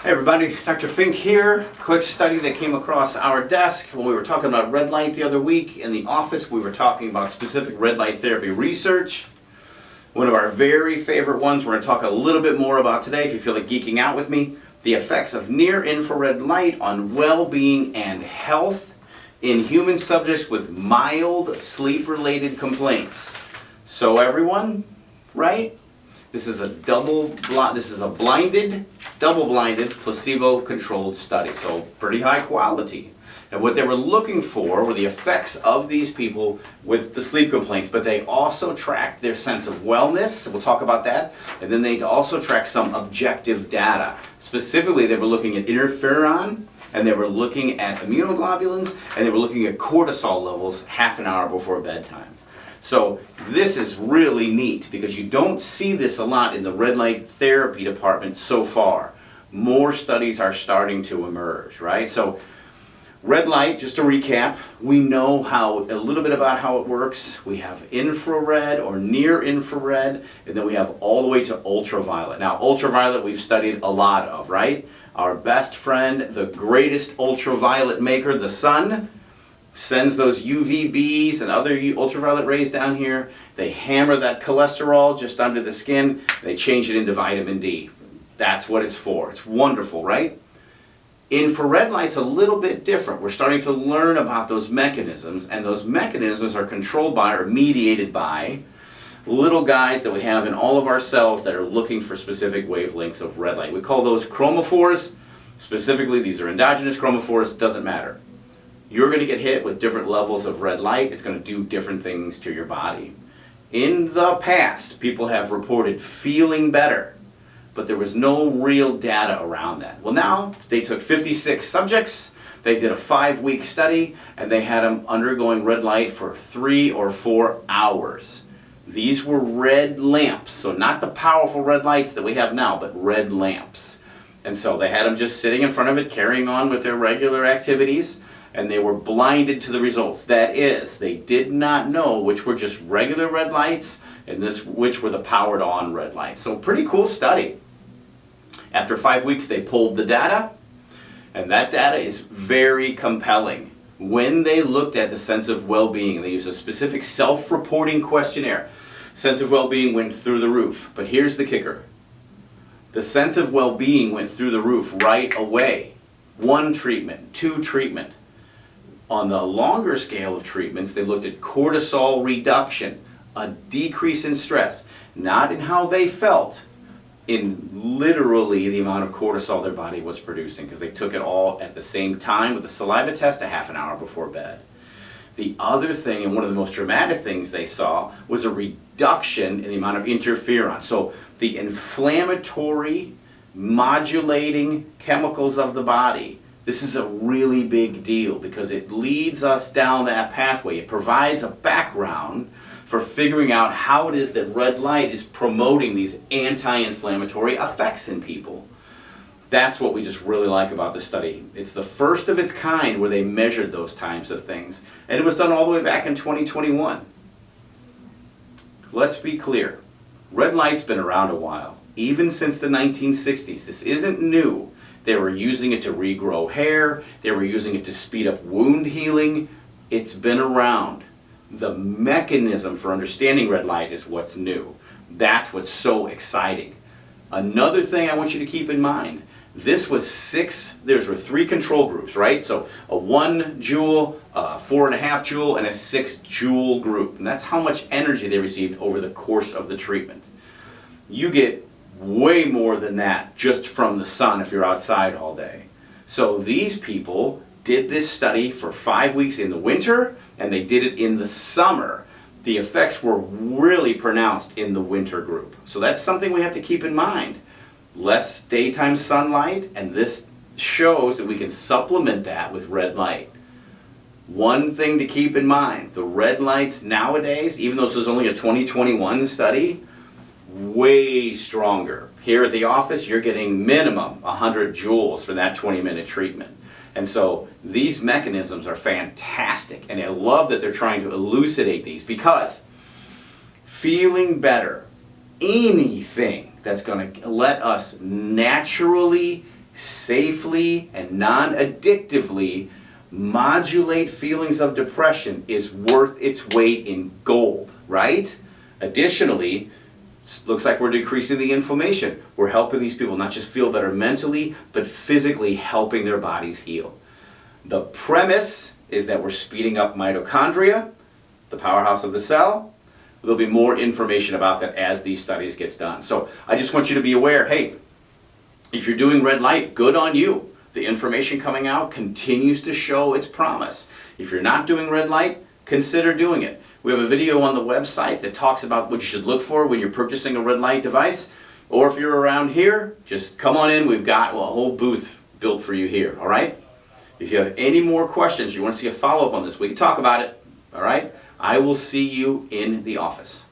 Hey everybody, Dr. Fink here. Quick study that came across our desk when we were talking about red light the other week. In the office we were talking about specific red light therapy research. One of our very favorite ones we're going to talk a little bit more about today, if you feel like geeking out with me. The effects of near-infrared light on well-being and health in human subjects with mild sleep-related complaints. So everyone, right? This is a blinded, double-blinded, placebo-controlled study, so pretty high quality. And what they were looking for were the effects of these people with the sleep complaints, but they also tracked their sense of wellness. We'll talk about that. And then they also tracked some objective data. Specifically, they were looking at interferon, and they were looking at immunoglobulins, and they were looking at cortisol levels half an hour before bedtime. So this is really neat because you don't see this a lot in the red light therapy department so far. More studies are starting to emerge, right? So red light, just to recap, we know a little bit about how it works. We have infrared or near infrared, and then we have all the way to ultraviolet. Now ultraviolet we've studied a lot of, right? Our best friend, the greatest ultraviolet maker, the sun, sends those UVBs and other ultraviolet rays down here. They hammer that cholesterol just under the skin. They change it into vitamin D. That's what it's for. It's wonderful, right? Infrared light's a little bit different. We're starting to learn about those mechanisms, and those mechanisms are controlled by or mediated by little guys that we have in all of our cells that are looking for specific wavelengths of red light. We call those chromophores. Specifically, these are endogenous chromophores. Doesn't matter. You're going to get hit with different levels of red light. It's going to do different things to your body. In the past, people have reported feeling better, but there was no real data around that. Well, now they took 56 subjects, they did a 5-week study, and they had them undergoing red light for 3 or 4 hours. These were red lamps, so not the powerful red lights that we have now, but red lamps. And so they had them just sitting in front of it, carrying on with their regular activities, and they were blinded to the results. That is, they did not know which were just regular red lights and which were the powered on red lights. So pretty cool study. After 5 weeks they pulled the data, and that data is very compelling. When they looked at the sense of well-being, they used a specific self-reporting questionnaire. Sense of well-being went through the roof. But here's the kicker. The sense of well-being went through the roof right away. 1 treatment, 2 treatment. On the longer scale of treatments, they looked at cortisol reduction, a decrease in stress, not in how they felt, in literally the amount of cortisol their body was producing, because they took it all at the same time with a saliva test a half an hour before bed. The other thing, and one of the most dramatic things they saw, was a reduction in the amount of interferon. So the inflammatory, modulating chemicals of the body. This is a really big deal because it leads us down that pathway. It provides a background for figuring out how it is that red light is promoting these anti-inflammatory effects in people. That's what we just really like about this study. It's the first of its kind where they measured those types of things. And it was done all the way back in 2021. Let's be clear. Red light's been around a while, even since the 1960s. This isn't new. They were using it to regrow hair. They were using it to speed up wound healing. It's been around. The mechanism for understanding red light is what's new. That's what's so exciting. Another thing I want you to keep in mind, there were 3 control groups, right? So a 1 joule, a 4.5 joule, and a 6 joule group. And that's how much energy they received over the course of the treatment. You get way more than that just from the sun if you're outside all day. So these people did this study for 5 weeks in the winter, and they did it in the summer. The effects were really pronounced in the winter group. So that's something we have to keep in mind. Less daytime sunlight, and this shows that we can supplement that with red light. One thing to keep in mind, the red lights nowadays, even though this is only a 2021 study, way stronger. Here at the office, you're getting minimum 100 joules for that 20-minute treatment. And so these mechanisms are fantastic, and I love that they're trying to elucidate these, because feeling better, anything that's going to let us naturally safely and non-addictively modulate feelings of depression is worth its weight in gold, right? Additionally, looks like we're decreasing the inflammation. We're helping these people not just feel better mentally, but physically helping their bodies heal. The premise is that we're speeding up mitochondria, the powerhouse of the cell. There'll be more information about that as these studies get done. So I just want you to be aware, hey, if you're doing red light, good on you. The information coming out continues to show its promise. If you're not doing red light, consider doing it. We have a video on the website that talks about what you should look for when you're purchasing a red light device. Or if you're around here, just come on in. We've got a whole booth built for you here, all right? If you have any more questions, you want to see a follow-up on this, we can talk about it, all right? I will see you in the office.